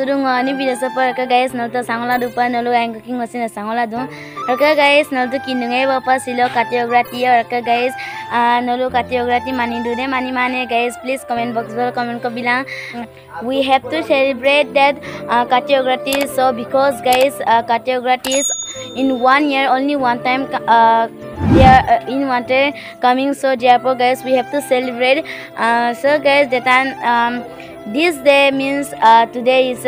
dung ni video support ka guys nol to sangola dupa nolu ang cooking machine sangola dung ka guys nol to kinungai bapa silo katiograti ka guys nolu katiograti mani dude mani guys please comment box bol comment ko bilang we have to celebrate that katiograti so because guys katiograti is in 1 year only one time in winter coming so therefore guys we have to celebrate so guys that time this day means today is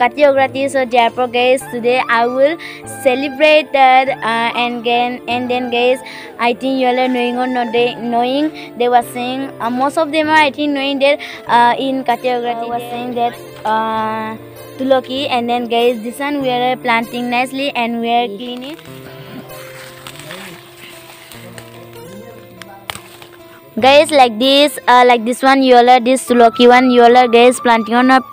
Katiograti so therefore guys today I will celebrate that and then guys I think you all are knowing or not knowing they were saying most of them are I think knowing that in Katiograti was saying that Tuloki and then guys this one we are planting nicely and we are cleaning. Guys like this one you all are this Tuloki one you all are guys planting or not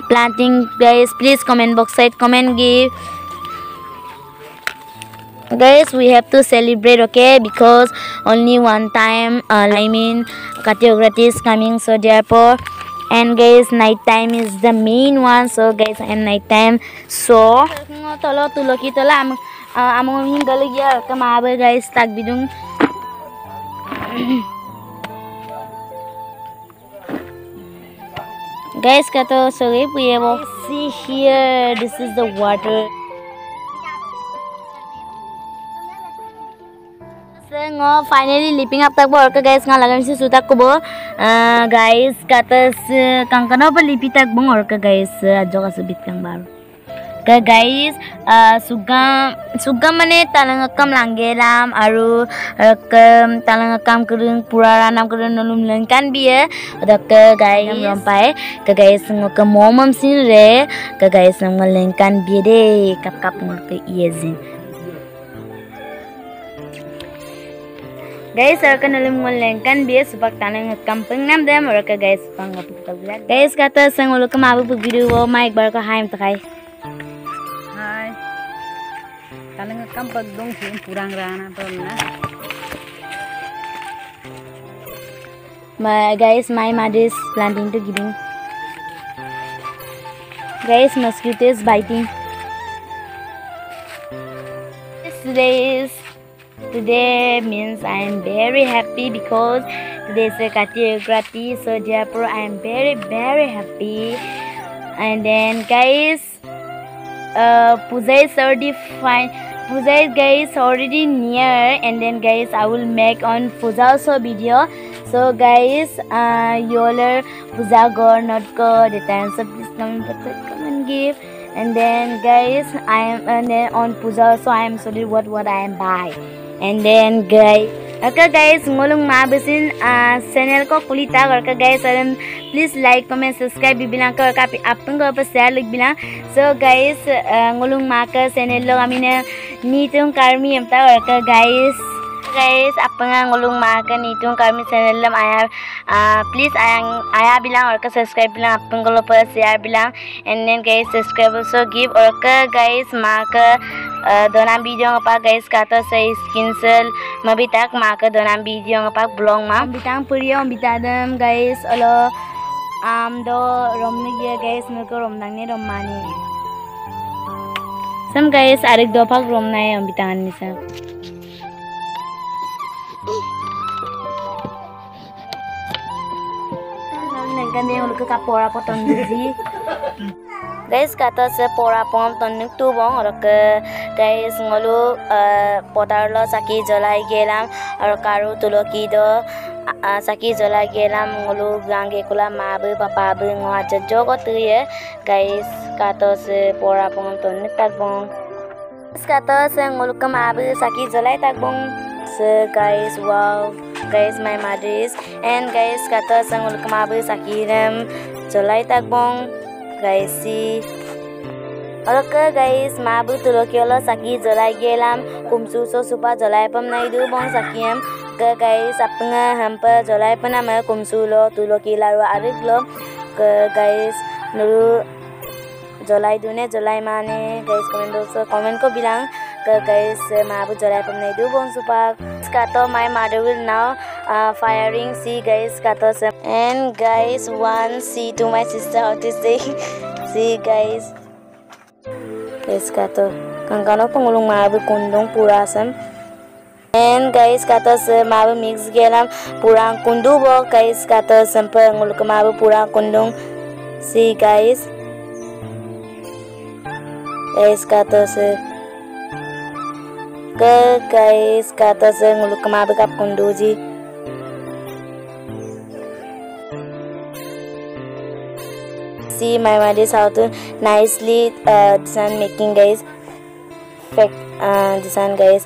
planting guys please comment box side comment give guys we have to celebrate okay because only one time I mean Katiograti is coming so therefore and guys night time is the main one so guys and night time so tolo Tuloki tola among hinggal ya kamabe guys tag bidung guys kato so we have see here this is the water so finally leaping up tak bor ka guys nga lagam si sutak ko bo guys kata kangkana pa lipi tak bongor ka guys ajo ka subit kang bar ka guys sugam mane talangakam langgelam aru talangakam kurung pura ranam kurung nolum lengkan biya odak guys rompai ka guys ngok momam sin re ka guys ngol lengkan biya de kap ngol ke iezin guys akan nolum ngol lengkan biya subak talangakam pengnam dem ora ka guys pangapuk tablat guys kata sangol ke mabu video mic bar ka haim takai kaleng kam pagdong sin purang rana to na my mother is planting to giving guys mosquito is biting today means I am very happy because today is a Katiograti so therefore I am very happy and then guys puja is already fine. Puja is guys already near and then guys I will make on puja also video so guys you all are puja go or not go the time so please come and give and then guys I am and then on puja also I am sorry what I am buy and then guys okay guys ngolong mabesin channel ko kulita garka guys and please like comment subscribe bilang ka kapi apun ko pa share lik bilang so guys ngolong maka channel lo amina nitung karmi amta garka guys apanga ngolong maka nitung karmi channel lam aya please aya bilang orka subscribe bilang apun ko pa share bilang and then guys subscribe also give orka guys maka donam video ngapa guys kata saya skincell mabitak maka donam video ngapa blog ma bitang puriyo bitadam guys alo do romne ya guys nuko romnang ne rommani sam guys arik do pak romnai bitangan ni sa nangkan dia uluk kapora potong gizi guys kata se pora pom tonuk tu bong or ke guys ngolu potarlo saki jolai gelam or karu Tuloki do saki jolai gelam ngolu gange kula mabu papa bu ngaja jogo tu ye guys kata se pora pom tonuk tak bong kata se ngolu ke mabu saki jolai tak bong se guys wow guys my mother is and guys kata se ngolu ke mabu saki rem jolai tak bong guys see okay guys mabu Tuloki ola saki jolai gelam kumsu so supa jolai pam nai du bong sakiam ke guys apanga hampa jolai panama kumsu lo Tuloki laru arik lo ke guys nuru jolai dune jolai mane guys comment ko bilang ke guys mabu jolai pam nai du bong supa kato my mother will now firing. See guys, kata se. And guys, one see to my sister how to say. See guys. Guys kata. Kangkano pengulung mabu kundung pura sem. And guys kata se mabu mix gelam purang kundu bo guys kata semper nguluk mabu purang kundung. See guys. Guys kata se ke guys kata se nguluk mabu kap kundu ji. See my mother is how to nicely design making guys. Design guys.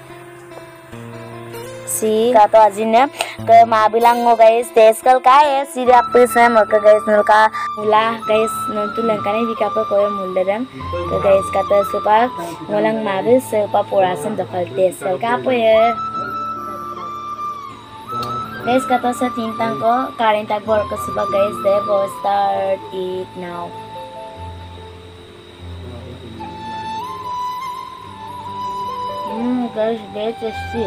See kato ajinya ke mabilang ngo guys teskal kaya see dia pesa mereka guys nulka mula guys nanti langkane dikapa koyo muldaram ke guys kata supa ngulang mabis supa purasan dafal teskal kapo ya guys kata sa tintang ko current tag work ko supa guys they will start it now. Guys very tasty.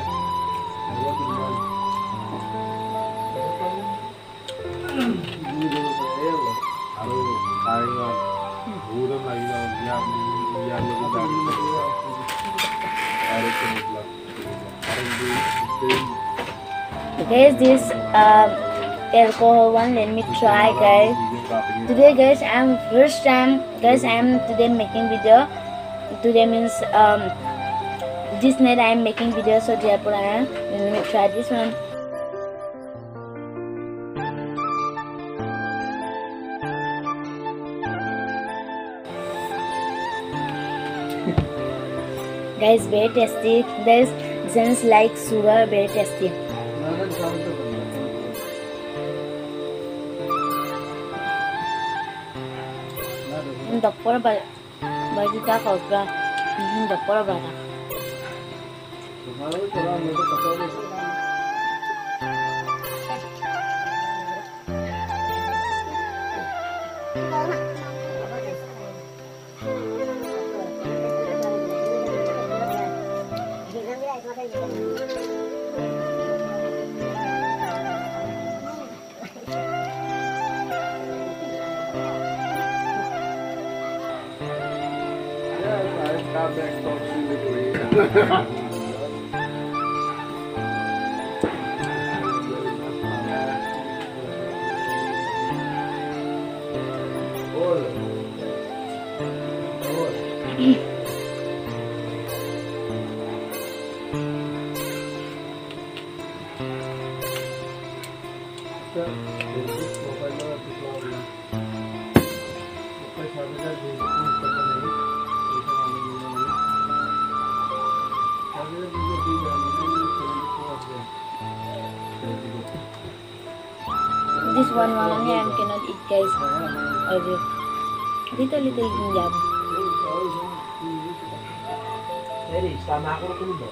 Guys, this alcohol one, let me try guys. Today guys, I'm first time guys I'm today making video. Today means this night I'm making video, so therefore let me try this one. Guys, very tasty. This sounds like sugar, very tasty. Dokter bagi tak kau kan? Dokter berapa? This one malangnya I cannot eat guys. Okay. Little ginjam. Jadi sama aku tuh dulu.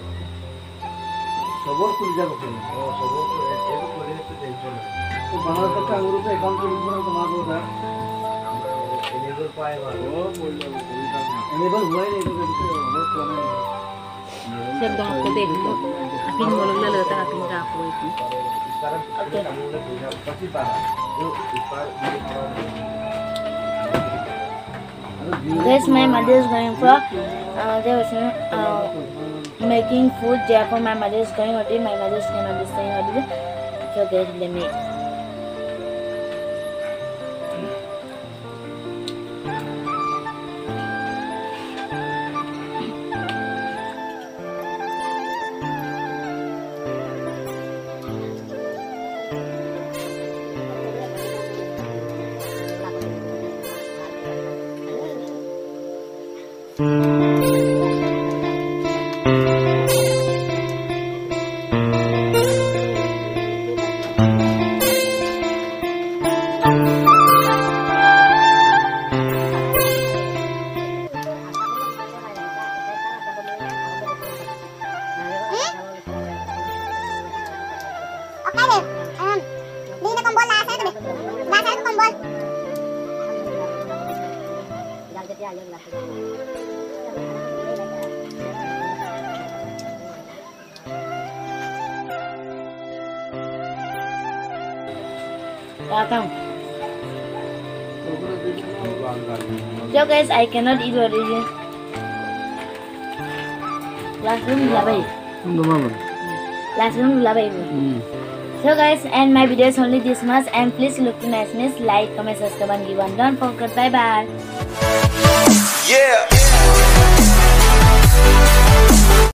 Sobor tuh jago kan. Oh sobor tuh itu kuliah tuh tension. Tuh bahasa kita guru tuh account tuh guru tuh malu dah. Ini tuh payah banget. Oh boleh boleh. Ini baru mulai nih tuh gitu. Mau kemana? Siap dong aku deh. Apin mau lele tak apin tak aku itu. Sekarang kamu udah punya pasti parah. Yuk ispar di awal. Guys, my mother is going for making food. Therefore, my mother is going already. My mother is going already. So guys, let me. Datang. So guys, I cannot eat already. Last room labai. Last room labai. So guys, and my video is only this much, and please look to niceness, like, comment, subscribe and give one. Don't forget. Bye bye. Yeah.